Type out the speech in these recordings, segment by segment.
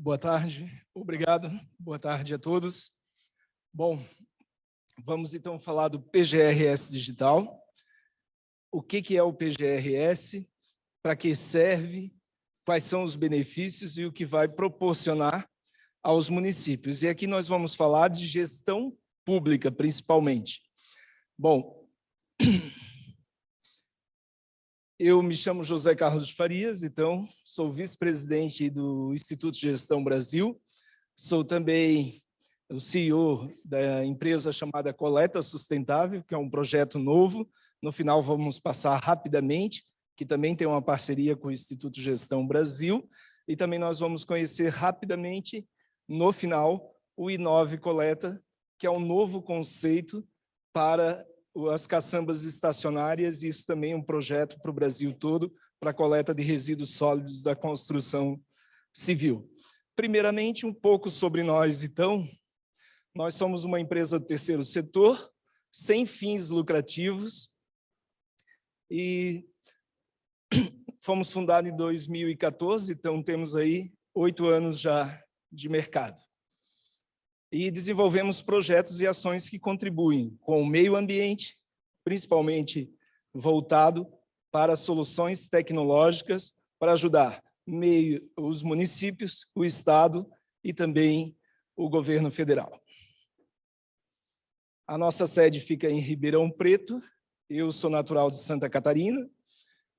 Boa tarde, obrigado. Boa tarde a todos. Bom, vamos então falar do PGRS Digital. O que é o PGRS? Para que serve? Quais são os benefícios e o que vai proporcionar aos municípios? E aqui nós vamos falar de gestão pública, principalmente. Bom, eu me chamo José Carlos Farias, então sou vice-presidente do Instituto de Gestão Brasil, sou também o CEO da empresa chamada Coleta Sustentável, que é um projeto novo, no final vamos passar rapidamente, que também tem uma parceria com o Instituto de Gestão Brasil, e também nós vamos conhecer rapidamente, no final, o Inove Coleta, que é um novo conceito para as caçambas estacionárias, e isso também é um projeto para o Brasil todo, para a coleta de resíduos sólidos da construção civil. Primeiramente, um pouco sobre nós, então. Nós somos uma empresa do terceiro setor, sem fins lucrativos, e fomos fundados em 2014, então temos aí 8 anos já de mercado. E desenvolvemos projetos e ações que contribuem com o meio ambiente, principalmente voltado para soluções tecnológicas para ajudar os municípios, o Estado e também o governo federal. A nossa sede fica em Ribeirão Preto, eu sou natural de Santa Catarina,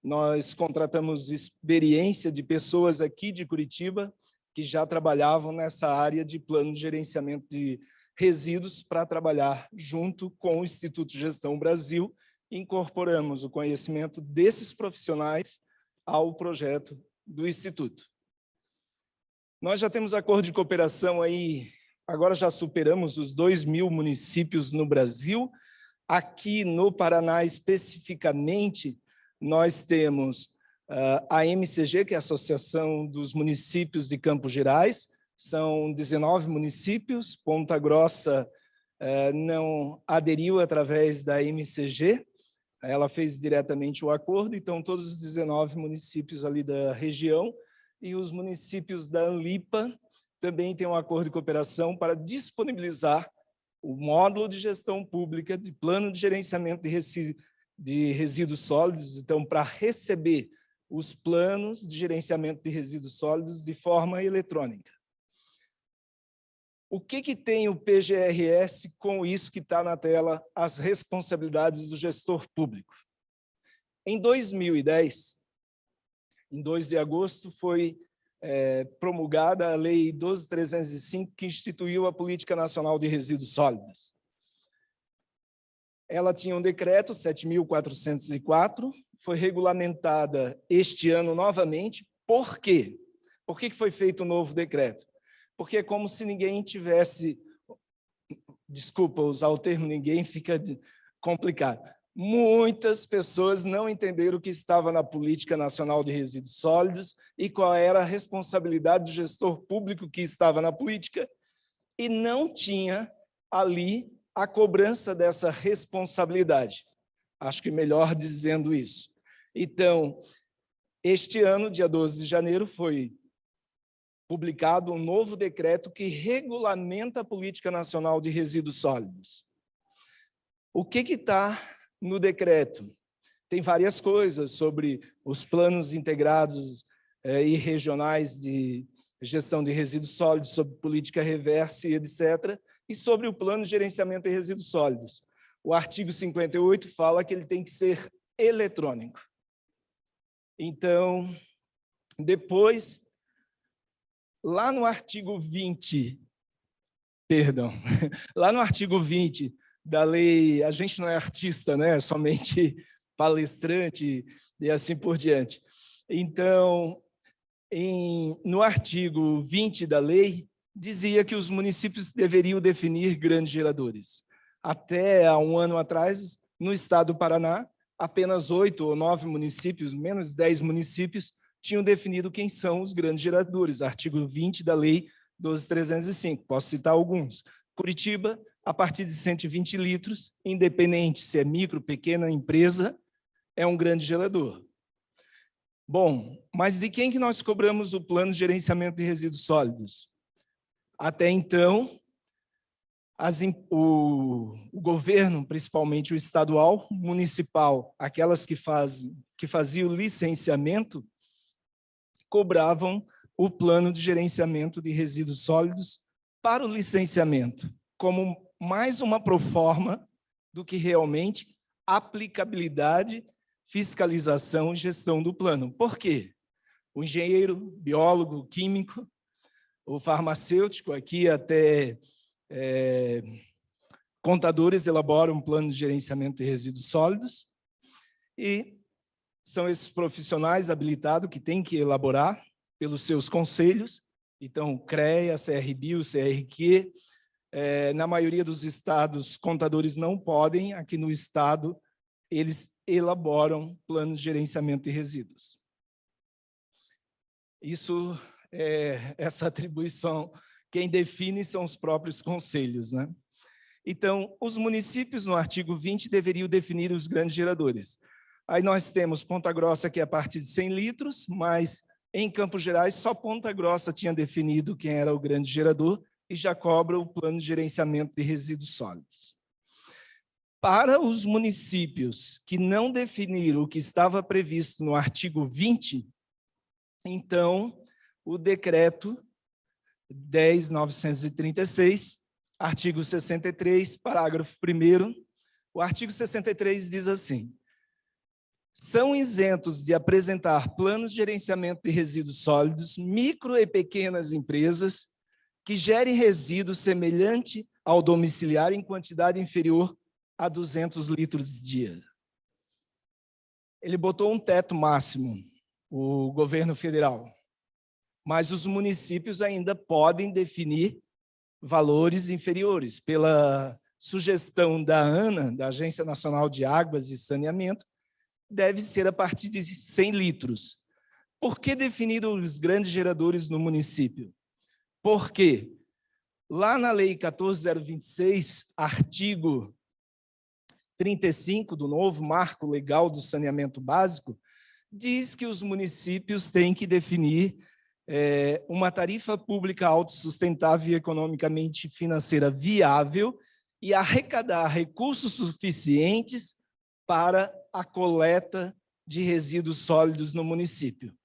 nós contratamos experiência de pessoas aqui de Curitiba que já trabalhavam nessa área de plano de gerenciamento de resíduos para trabalhar junto com o Instituto de Gestão Brasil. Incorporamos o conhecimento desses profissionais ao projeto do Instituto. Nós já temos acordo de cooperação aí, agora já superamos os 2.000 municípios no Brasil. Aqui no Paraná, especificamente, nós temos a MCG, que é a Associação dos Municípios de Campos Gerais, são 19 municípios, Ponta Grossa não aderiu através da MCG, ela fez diretamente o acordo, então todos os 19 municípios ali da região e os municípios da Anlipa também têm um acordo de cooperação para disponibilizar o módulo de gestão pública de plano de gerenciamento de resíduos sólidos, então para receber os planos de gerenciamento de resíduos sólidos de forma eletrônica. O que tem o PGRS com isso que está na tela, as responsabilidades do gestor público? Em 2010, em 2 de agosto, foi promulgada a Lei 12.305, que instituiu a Política Nacional de Resíduos Sólidos. Ela tinha um decreto, 7.404, foi regulamentada este ano novamente. Por quê? Por que foi feito um novo decreto? Porque é como se ninguém tivesse... Desculpa usar o termo ninguém, fica complicado. Muitas pessoas não entenderam o que estava na Política Nacional de Resíduos Sólidos e qual era a responsabilidade do gestor público que estava na política, e não tinha ali a cobrança dessa responsabilidade. Acho que melhor dizendo isso. Então, este ano, dia 12 de janeiro, foi publicado um novo decreto que regulamenta a Política Nacional de Resíduos Sólidos. O que está no decreto? Tem várias coisas sobre os planos integrados e regionais de gestão de resíduos sólidos, sobre política reversa e etc., e sobre o plano de gerenciamento de resíduos sólidos. O artigo 58 fala que ele tem que ser eletrônico. Então, depois, lá no artigo 20, lá no artigo 20 da lei, a gente não é artista, né? É somente palestrante e assim por diante. Então, no artigo 20 da lei, dizia que os municípios deveriam definir grandes geradores. Até há um ano atrás, no estado do Paraná, apenas 8 ou 9 municípios, menos 10 municípios, tinham definido quem são os grandes geradores, artigo 20 da lei 12.305. Posso citar alguns. Curitiba, a partir de 120 litros, independente se é micro, pequena empresa, é um grande gerador. Bom, mas de quem que nós cobramos o plano de gerenciamento de resíduos sólidos? Até então, o governo, principalmente o estadual, municipal, aquelas que faziam o licenciamento, cobravam o plano de gerenciamento de resíduos sólidos para o licenciamento, como mais uma proforma do que realmente aplicabilidade, fiscalização e gestão do plano. Por quê? O engenheiro, biólogo, químico, o farmacêutico, aqui até contadores elaboram um plano de gerenciamento de resíduos sólidos e são esses profissionais habilitados que têm que elaborar pelos seus conselhos. Então, o CREA, CRBio, CRQ, na maioria dos estados, contadores não podem, aqui no estado, eles elaboram planos de gerenciamento de resíduos. Essa atribuição, quem define são os próprios conselhos, né? Então, os municípios, no artigo 20, deveriam definir os grandes geradores. Aí nós temos Ponta Grossa, que é a partir de 100 litros, mas em Campos Gerais, só Ponta Grossa tinha definido quem era o grande gerador e já cobra o plano de gerenciamento de resíduos sólidos. Para os municípios que não definiram o que estava previsto no artigo 20, então, o decreto 10.936, artigo 63, parágrafo 1º, o artigo 63 diz assim: são isentos de apresentar planos de gerenciamento de resíduos sólidos micro e pequenas empresas que gerem resíduos semelhante ao domiciliar em quantidade inferior a 200 litros dia. Ele botou um teto máximo, o governo federal, mas os municípios ainda podem definir valores inferiores. Pela sugestão da ANA, da Agência Nacional de Águas e Saneamento, deve ser a partir de 100 litros. Por que definir os grandes geradores no município? Porque lá na Lei 14.026, artigo 35 do novo Marco Legal do Saneamento Básico, diz que os municípios têm que definir uma tarifa pública autossustentável e economicamente financeira viável e arrecadar recursos suficientes para a coleta de resíduos sólidos no município.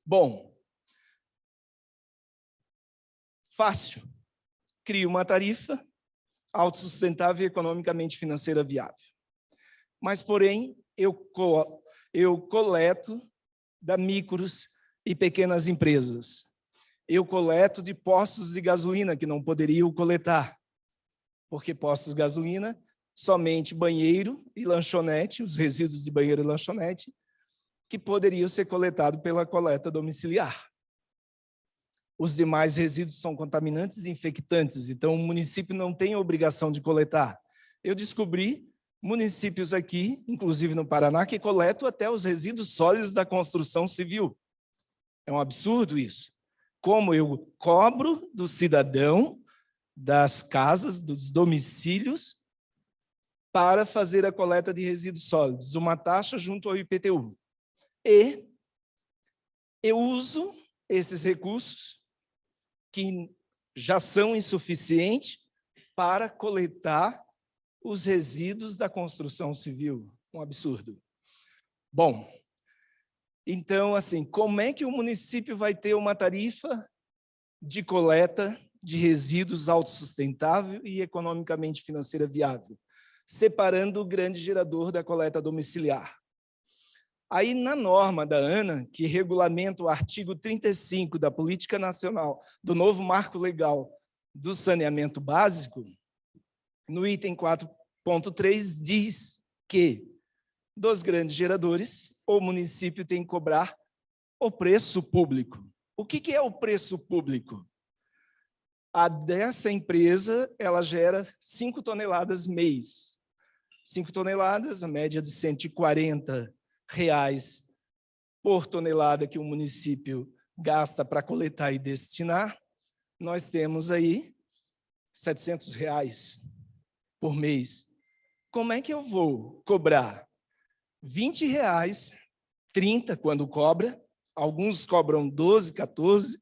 Bom, fácil. Cria uma tarifa autossustentável e economicamente financeira viável. Mas, porém, eu coleto da micros e pequenas empresas. Eu coleto de postos de gasolina, que não poderiam coletar, porque postos de gasolina, somente banheiro e lanchonete, os resíduos de banheiro e lanchonete, que poderiam ser coletados pela coleta domiciliar. Os demais resíduos são contaminantes e infectantes, então o município não tem a obrigação de coletar. Eu descobri municípios aqui, inclusive no Paraná, que coletam até os resíduos sólidos da construção civil. É um absurdo isso. Como eu cobro do cidadão, das casas, dos domicílios, para fazer a coleta de resíduos sólidos, uma taxa junto ao IPTU. E eu uso esses recursos, que já são insuficientes, para coletar os resíduos da construção civil. Um absurdo. Bom, então, assim, como é que o município vai ter uma tarifa de coleta de resíduos autossustentável e economicamente financeira viável? Separando o grande gerador da coleta domiciliar. Aí, na norma da ANA, que regulamenta o artigo 35 da Política Nacional do novo Marco Legal do Saneamento Básico, no item 4.3, diz que dos grandes geradores, o município tem que cobrar o preço público. O que é o preço público? A dessa empresa, ela gera 5 toneladas mês. 5 toneladas, a média de R$ 140 por tonelada que o município gasta para coletar e destinar. Nós temos aí R$ 700 por mês. Como é que eu vou cobrar R$ 20 30 quando cobra, alguns cobram 12, 14.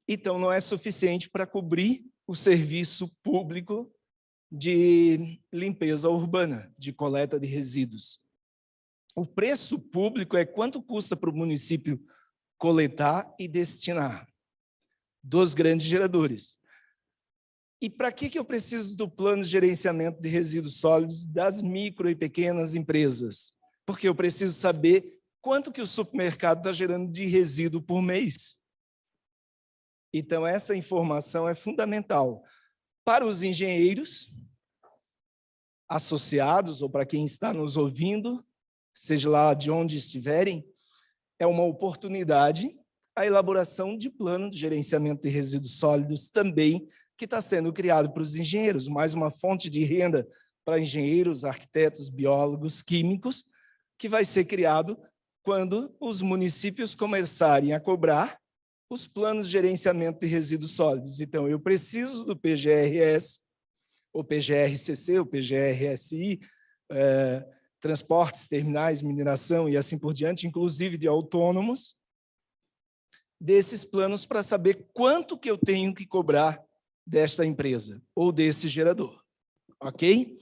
Então, não é suficiente para cobrir o serviço público de limpeza urbana, de coleta de resíduos. O preço público é quanto custa para o município coletar e destinar dos grandes geradores. E para que eu preciso do plano de gerenciamento de resíduos sólidos das micro e pequenas empresas? Porque eu preciso saber quanto que o supermercado está gerando de resíduo por mês. Então, essa informação é fundamental para os engenheiros associados, ou para quem está nos ouvindo, seja lá de onde estiverem, é uma oportunidade a elaboração de plano de gerenciamento de resíduos sólidos também, que está sendo criado para os engenheiros, mais uma fonte de renda para engenheiros, arquitetos, biólogos, químicos, que vai ser criado quando os municípios começarem a cobrar os planos de gerenciamento de resíduos sólidos. Então, eu preciso do PGRS, o PGRCC, o PGRSI, transportes, terminais, mineração e assim por diante, inclusive de autônomos, desses planos para saber quanto que eu tenho que cobrar desta empresa ou desse gerador, ok?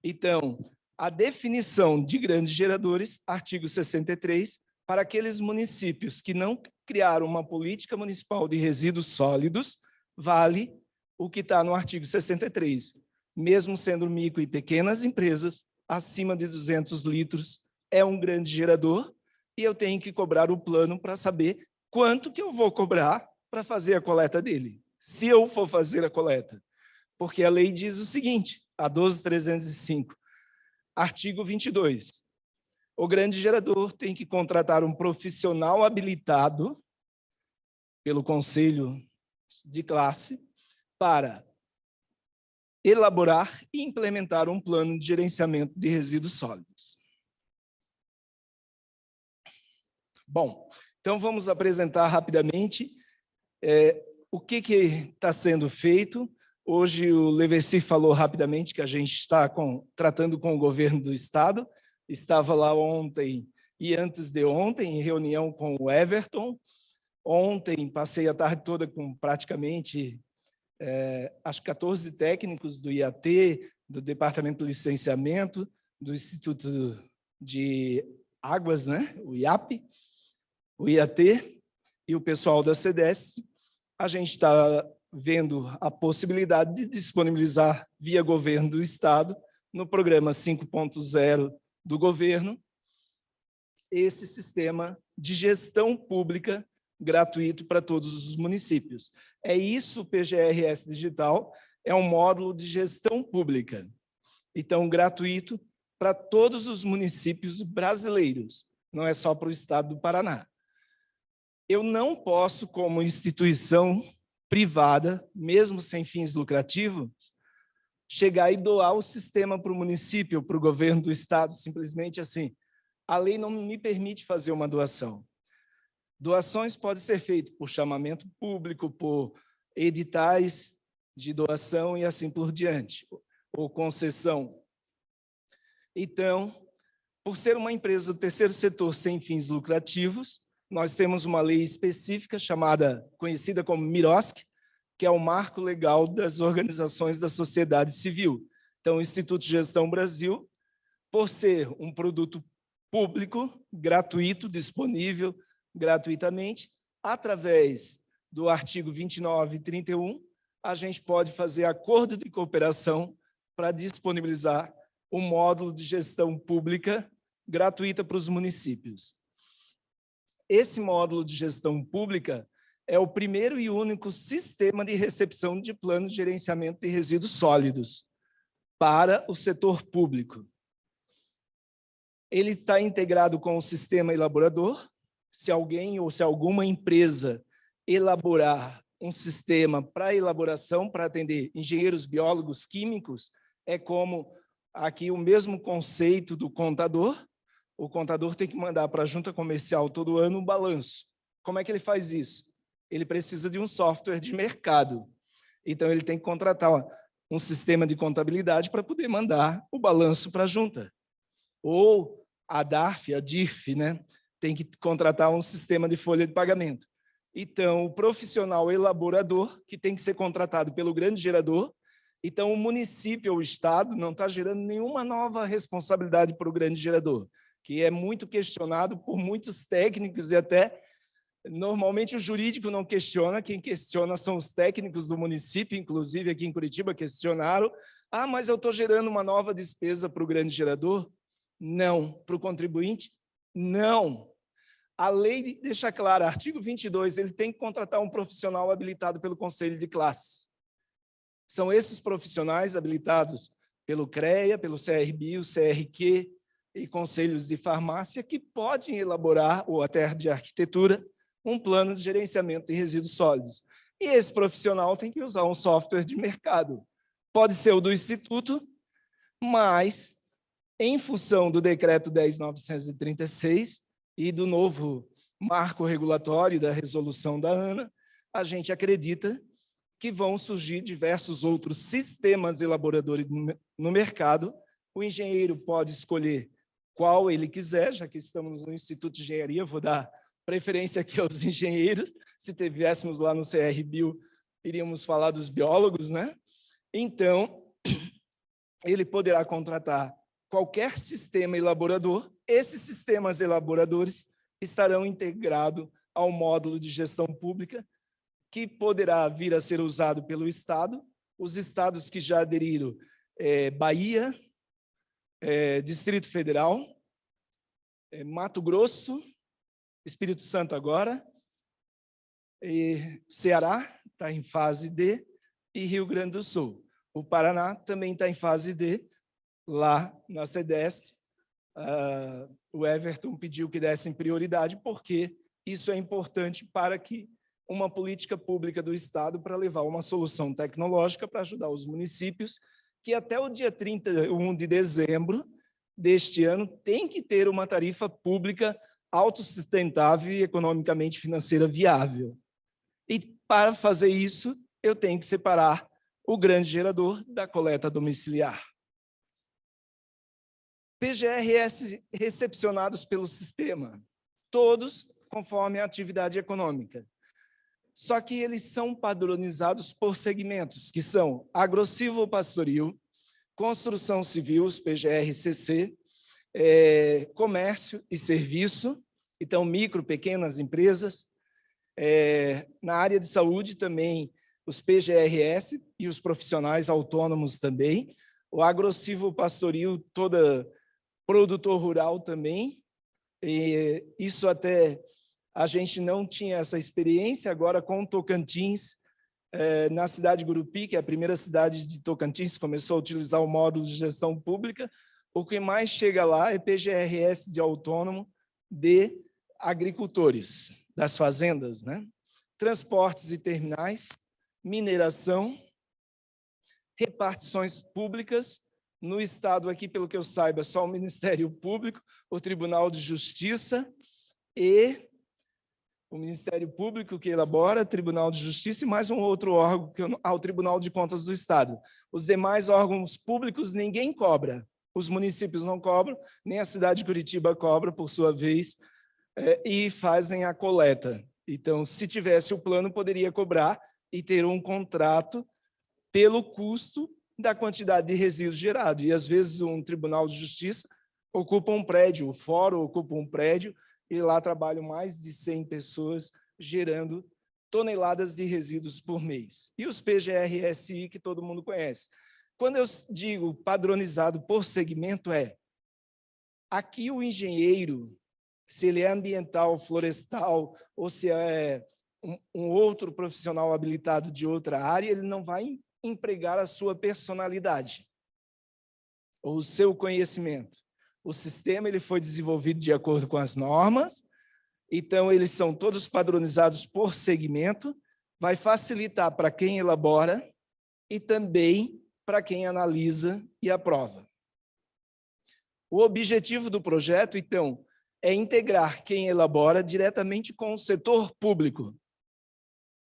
Então, a definição de grandes geradores, artigo 63, para aqueles municípios que não criaram uma política municipal de resíduos sólidos, vale o que está no artigo 63. Mesmo sendo micro e pequenas empresas, acima de 200 litros é um grande gerador, e eu tenho que cobrar o plano para saber quanto que eu vou cobrar para fazer a coleta dele, se eu for fazer a coleta. Porque a lei diz o seguinte, a 12.305, artigo 22, o grande gerador tem que contratar um profissional habilitado pelo Conselho de Classe para elaborar e implementar um plano de gerenciamento de resíduos sólidos. Bom, então vamos apresentar rapidamente o que está sendo feito. Hoje o Levessi falou rapidamente que a gente está tratando com o governo do Estado. Estava lá ontem e antes de ontem, em reunião com o Everton. Ontem passei a tarde toda com praticamente acho 14 técnicos do IAT, do Departamento de Licenciamento, do Instituto de Águas, né? O IAP, o IAT e o pessoal da CDS. A gente está vendo a possibilidade de disponibilizar via governo do Estado, no programa 5.0 do governo, esse sistema de gestão pública gratuito para todos os municípios. É isso o PGRS Digital, é um módulo de gestão pública. Então, gratuito para todos os municípios brasileiros, não é só para o Estado do Paraná. Eu não posso, como instituição privada, mesmo sem fins lucrativos, chegar e doar o sistema para o município, para o governo do Estado, simplesmente assim. A lei não me permite fazer uma doação. Doações podem ser feitas por chamamento público, por editais de doação e assim por diante, ou concessão. Então, por ser uma empresa do terceiro setor sem fins lucrativos, nós temos uma lei específica conhecida como MIROSC, que é o marco legal das organizações da sociedade civil. Então, o Instituto de Gestão Brasil, por ser um produto público, gratuito, disponível gratuitamente, através do artigo 29 e 31, a gente pode fazer acordo de cooperação para disponibilizar um módulo de gestão pública gratuita para os municípios. Esse módulo de gestão pública é o primeiro e único sistema de recepção de plano de gerenciamento de resíduos sólidos para o setor público. Ele está integrado com o sistema elaborador. Se alguém ou se alguma empresa elaborar um sistema para elaboração, para atender engenheiros, biólogos, químicos, é como aqui o mesmo conceito do contador. O contador tem que mandar para a junta comercial todo ano um balanço. Como é que ele faz isso? Ele precisa de um software de mercado. Então, ele tem que contratar um sistema de contabilidade para poder mandar o balanço para a junta. Ou a DARF, a DIRF, né, tem que contratar um sistema de folha de pagamento. Então, o profissional elaborador, que tem que ser contratado pelo grande gerador, então o município ou o Estado não está gerando nenhuma nova responsabilidade para o grande gerador, que é muito questionado por muitos técnicos e até, normalmente, o jurídico não questiona, quem questiona são os técnicos do município, inclusive aqui em Curitiba questionaram, mas eu estou gerando uma nova despesa para o grande gerador? Não. Para o contribuinte? Não. A lei deixa claro, artigo 22, ele tem que contratar um profissional habilitado pelo Conselho de Classe. São esses profissionais habilitados pelo CREA, pelo CRBio, CRQ e conselhos de farmácia que podem elaborar, ou até de arquitetura, um plano de gerenciamento de resíduos sólidos. E esse profissional tem que usar um software de mercado. Pode ser o do Instituto, mas, em função do decreto 10.936, e do novo marco regulatório da resolução da ANA, a gente acredita que vão surgir diversos outros sistemas elaboradores no mercado. O engenheiro pode escolher qual ele quiser, já que estamos no Instituto de Engenharia, vou dar preferência aqui aos engenheiros. Se tivéssemos lá no CRBio, iríamos falar dos biólogos, né? Então, ele poderá contratar qualquer sistema elaborador. Esses sistemas elaboradores estarão integrados ao módulo de gestão pública, que poderá vir a ser usado pelo Estado. Os estados que já aderiram, Bahia, Distrito Federal, Mato Grosso, Espírito Santo agora, Ceará está em fase D, e Rio Grande do Sul. O Paraná também está em fase D, lá na CEDEST. O Everton pediu que dessem prioridade, porque isso é importante para que uma política pública do Estado para levar uma solução tecnológica para ajudar os municípios, que até o dia 31 de dezembro deste ano tem que ter uma tarifa pública autossustentável e economicamente financeira viável. E, para fazer isso, eu tenho que separar o grande gerador da coleta domiciliar. PGRS recepcionados pelo sistema, todos conforme a atividade econômica. Só que eles são padronizados por segmentos, que são agrossilvopastoril, construção civil, os PGR-CC, comércio e serviço, então micro, pequenas empresas. Na área de saúde também, os PGRS e os profissionais autônomos também. O agrossilvopastoril, toda produtor rural também. E isso até a gente não tinha essa experiência, agora com Tocantins, na cidade de Gurupi, que é a primeira cidade de Tocantins, começou a utilizar o módulo de gestão pública. O que mais chega lá é PGRS de autônomo de agricultores, das fazendas, né? Transportes e terminais, mineração, repartições públicas. No Estado, aqui, pelo que eu saiba, só o Ministério Público, o Tribunal de Justiça e o Ministério Público que elabora, Tribunal de Justiça e mais um outro órgão, que o Tribunal de Contas do Estado. Os demais órgãos públicos ninguém cobra. Os municípios não cobram, nem a cidade de Curitiba cobra, por sua vez, e fazem a coleta. Então, se tivesse o plano, poderia cobrar e ter um contrato pelo custo da quantidade de resíduos gerados. E, às vezes, um Tribunal de Justiça ocupa um prédio, o fórum ocupa um prédio, e lá trabalham mais de 100 pessoas gerando toneladas de resíduos por mês. E os PGRSI, que todo mundo conhece. Quando eu digo padronizado por segmento, aqui o engenheiro, se ele é ambiental, florestal, ou se é um outro profissional habilitado de outra área, ele não vai empregar a sua personalidade ou o seu conhecimento. O sistema ele foi desenvolvido de acordo com as normas, então eles são todos padronizados por segmento, vai facilitar para quem elabora e também para quem analisa e aprova. O objetivo do projeto, então, é integrar quem elabora diretamente com o setor público,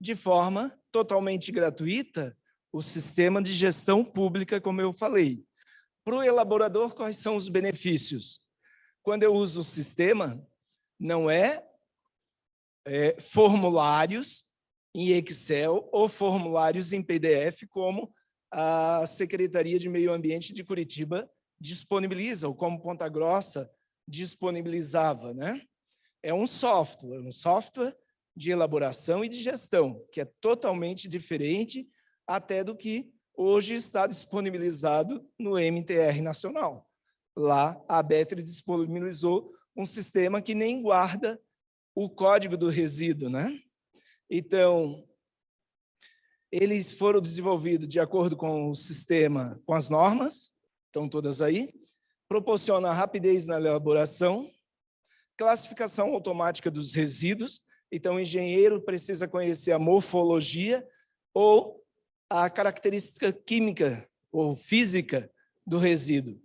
de forma totalmente gratuita, o sistema de gestão pública, como eu falei. Para o elaborador, quais são os benefícios? Quando eu uso o sistema, não é formulários em Excel ou formulários em PDF, como a Secretaria de Meio Ambiente de Curitiba disponibiliza, ou como Ponta Grossa disponibilizava, né? É um software de elaboração e de gestão, que é totalmente diferente até do que hoje está disponibilizado no MTR Nacional. Lá, a ABETRE disponibilizou um sistema que nem guarda o código do resíduo, né? Então, eles foram desenvolvidos de acordo com o sistema, com as normas, estão todas aí, proporciona rapidez na elaboração, classificação automática dos resíduos, então o engenheiro precisa conhecer a morfologia ou a característica química ou física do resíduo,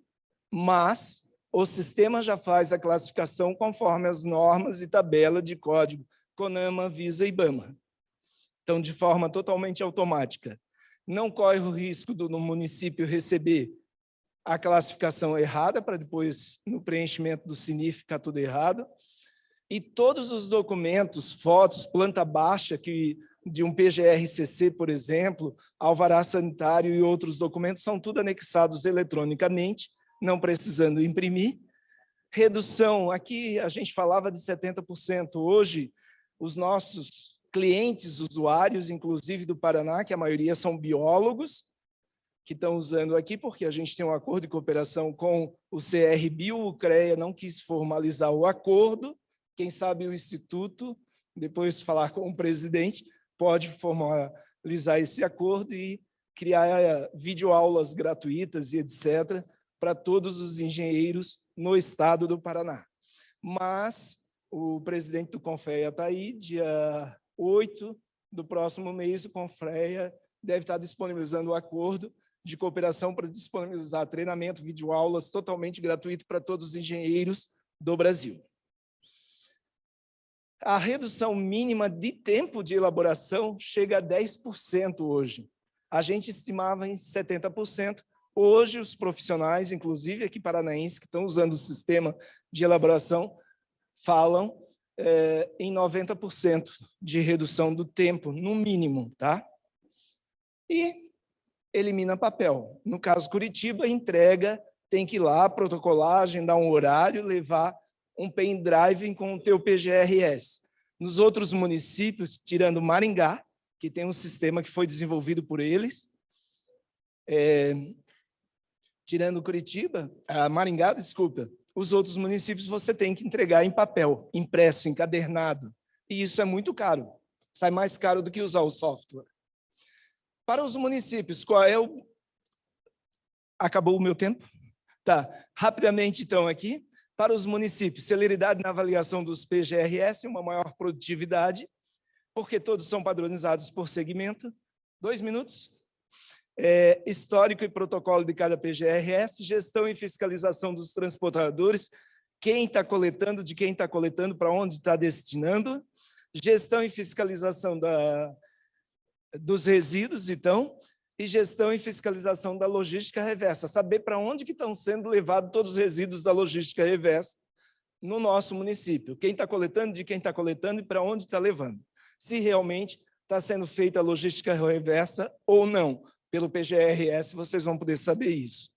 mas o sistema já faz a classificação conforme as normas e tabela de código CONAMA, Anvisa e IBAMA. Então, de forma totalmente automática. Não corre o risco no município receber a classificação errada, para depois, no preenchimento do CNIF, ficar tudo errado. E todos os documentos, fotos, planta baixa, de um PGR-CC, por exemplo, alvará sanitário e outros documentos, são tudo anexados eletronicamente, não precisando imprimir. Redução, aqui a gente falava de 70%. Hoje, os nossos clientes, usuários, inclusive do Paraná, que a maioria são biólogos, que estão usando aqui, porque a gente tem um acordo de cooperação com o CRBio, o CREA não quis formalizar o acordo, quem sabe o Instituto, depois falar com o presidente, pode formalizar esse acordo e criar videoaulas gratuitas e etc., para todos os engenheiros no estado do Paraná. Mas o presidente do Confreia está aí, dia 8 do próximo mês, o Confreia deve estar disponibilizando o acordo de cooperação para disponibilizar treinamento, videoaulas totalmente gratuito para todos os engenheiros do Brasil. A redução mínima de tempo de elaboração chega a 10% hoje. A gente estimava em 70%. Hoje, os profissionais, inclusive aqui paranaenses, que estão usando o sistema de elaboração, falam em 90% de redução do tempo, no mínimo, tá? E elimina papel. No caso Curitiba, entrega, tem que ir lá, protocolar, agendar um horário, levar um pendrive com o teu PGRS. Nos outros municípios, tirando Maringá, que tem um sistema que foi desenvolvido por eles, tirando Curitiba, Maringá, desculpa, os outros municípios você tem que entregar em papel, impresso, encadernado. E isso é muito caro. Sai mais caro do que usar o software. Para os municípios, qual é o... Acabou o meu tempo? Tá. Rapidamente, então, aqui. Para os municípios, celeridade na avaliação dos PGRS, uma maior produtividade, porque todos são padronizados por segmento. 2 minutos. Histórico e protocolo de cada PGRS, gestão e fiscalização dos transportadores, quem está coletando, de quem está coletando, para onde está destinando, gestão e fiscalização dos resíduos, então, e gestão e fiscalização da logística reversa, saber para onde que estão sendo levados todos os resíduos da logística reversa no nosso município, quem está coletando, de quem está coletando e para onde está levando, se realmente está sendo feita a logística reversa ou não. Pelo PGRS, vocês vão poder saber isso.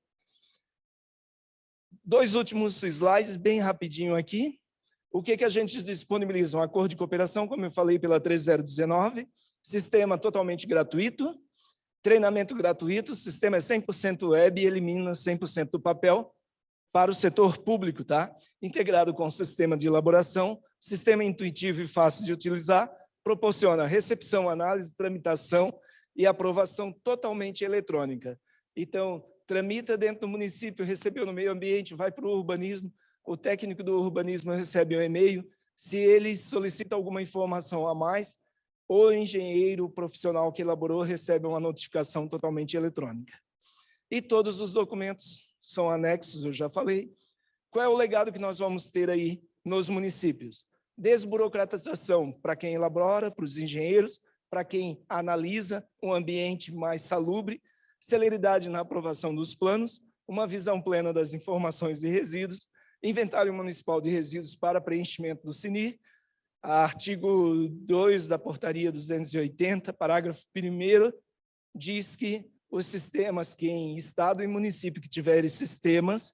2 últimos slides, bem rapidinho aqui. O que a gente disponibiliza? Um acordo de cooperação, como eu falei, pela 13019, sistema totalmente gratuito, treinamento gratuito, o sistema é 100% web e elimina 100% do papel para o setor público, tá? Integrado com o sistema de elaboração, sistema intuitivo e fácil de utilizar, proporciona recepção, análise, tramitação e aprovação totalmente eletrônica. Então, tramita dentro do município, recebeu no meio ambiente, vai para o urbanismo, o técnico do urbanismo recebe um e-mail, se ele solicita alguma informação a mais, o engenheiro profissional que elaborou recebe uma notificação totalmente eletrônica. E todos os documentos são anexos, eu já falei. Qual é o legado que nós vamos ter aí nos municípios? Desburocratização para quem elabora, para os engenheiros, para quem analisa um ambiente mais salubre, celeridade na aprovação dos planos, uma visão plena das informações e resíduos Inventário Municipal de Resíduos para preenchimento do CNIR, artigo 2 da Portaria 280, parágrafo 1º, diz que os sistemas que em estado e município que tiverem sistemas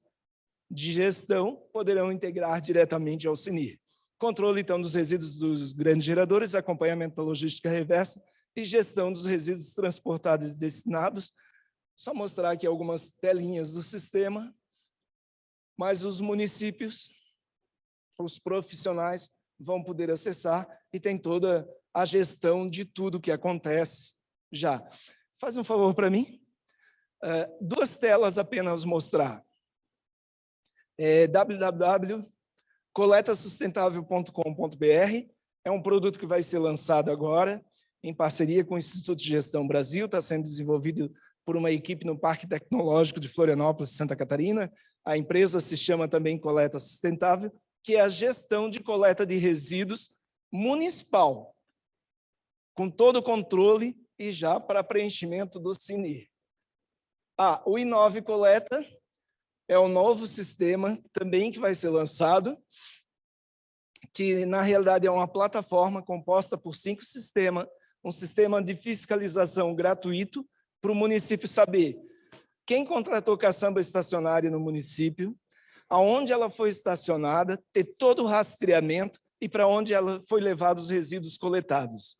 de gestão poderão integrar diretamente ao CNIR. Controle, então, dos resíduos dos grandes geradores, acompanhamento da logística reversa e gestão dos resíduos transportados e destinados. Só mostrar aqui algumas telinhas do sistema, mas os municípios, os profissionais vão poder acessar e tem toda a gestão de tudo que acontece já. Faz um favor para mim. 2 telas apenas mostrar. www.coletasustentável.com.br é um produto que vai ser lançado agora, em parceria com o Instituto de Gestão Brasil, está sendo desenvolvido por uma equipe no Parque Tecnológico de Florianópolis, Santa Catarina. A empresa se chama também Coleta Sustentável, que é a gestão de coleta de resíduos municipal, com todo o controle e já para preenchimento do CNIR. O Inove Coleta é um novo sistema também que vai ser lançado, que na realidade é uma plataforma composta por 5 sistemas, um sistema de fiscalização gratuito para o município saber quem contratou caçamba estacionária no município, aonde ela foi estacionada, ter todo o rastreamento e para onde ela foi levado os resíduos coletados.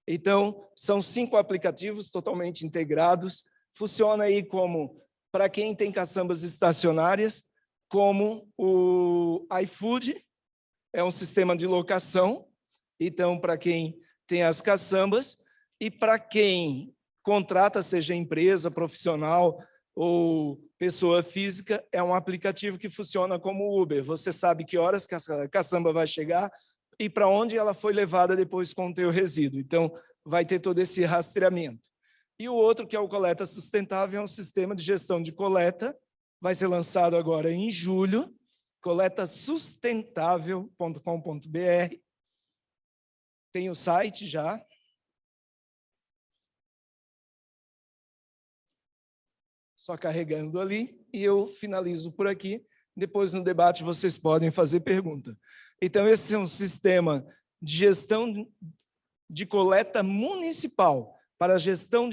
Então, são 5 aplicativos totalmente integrados, funciona aí como, para quem tem caçambas estacionárias, como o iFood, é um sistema de locação, então, para quem tem as caçambas, e para quem contrata, seja empresa, profissional ou pessoa física, é um aplicativo que funciona como Uber. Você sabe que horas que a caçamba vai chegar e para onde ela foi levada depois com o teu resíduo. Então, vai ter todo esse rastreamento. E o outro, que é o Coleta Sustentável, é um sistema de gestão de coleta, vai ser lançado agora em julho, coletasustentável.com.br. Tem o site já. Só carregando ali, e eu finalizo por aqui. Depois, no debate, vocês podem fazer pergunta. Então, esse é um sistema de gestão de coleta municipal para a gestão de